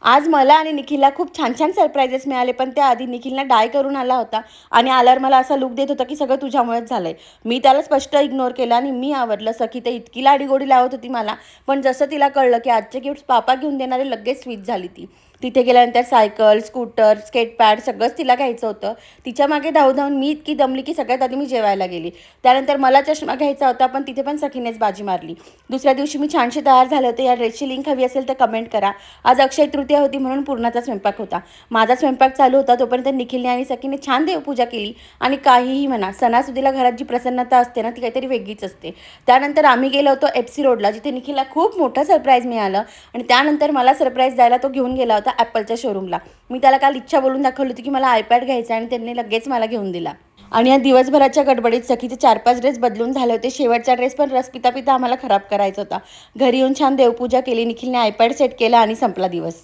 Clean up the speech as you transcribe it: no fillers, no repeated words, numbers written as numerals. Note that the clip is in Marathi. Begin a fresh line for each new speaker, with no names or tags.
आज मला आणि निखिलला खूप छान छान सरप्राइजेस मिळाले, पण त्याआधी निखिलला डाय करून आला होता आणि आल्यावर मला असा लूक देत होता की सगळं तुझ्यामुळेच झालंय. मी त्याला स्पष्ट इग्नोर केलं आणि मी आवरलं. सखी तर इतकी लाडीगोडी लावत होती मला, पण जसं तिला कळलं की आजचे गिफ्ट्स पापा घेऊन देणार आहे, लगेच स्विच झाली ती. तिथे गेल्यानंतर सायकल, स्कूटर, स्केट पॅड सगळंच तिला घ्यायचं होतं. तिच्या मागे धावून मी इतकी दमली की सगळ्यात आधी मी जेवायला गेली. त्यानंतर मला चष्मा घ्यायचा होता, पण तिथे पण सखीनेच बाजी मारली. दुसऱ्या दिवशी मी छानशी तयार झाले होते. या ड्रेसची लिंक हवी असेल तर कमेंट करा. आज अक्षय तृतीया होती म्हणून पूर्णाचा स्वयंपाक होता. माझा स्वयंपाक चालू होता तोपर्यंत निखिलने आणि सखीने छान देवपूजा केली. आणि काहीही म्हणा, सणासुदीला घरात जी प्रसन्नता असते ना, ती काहीतरी वेगळीच असते. त्यानंतर आम्ही गेलो होतो FC रोडला, जिथे निखिलला खूप मोठं सरप्राईज मिळालं. आणि त्यानंतर मला सरप्राईज द्यायला तो घेऊन गेला होता ॲपलच्या शोरूमला. मी त्याला काल इच्छा बोलून दाखवली होती की मला आयपॅड घ्यायचा आणि त्यांनी लगेच मला घेऊन दिला. आणि या दिवसभराच्या गडबडीत सखीचे 4-5 ड्रेस बदलून झाले होते. शेवटचा ड्रेस पण रस पिता पिता आम्हाला खराब करायचा होता. घरी येऊन छान देवपूजा केली. निखिलने आयपॅड सेट केला आणि संपला दिवस.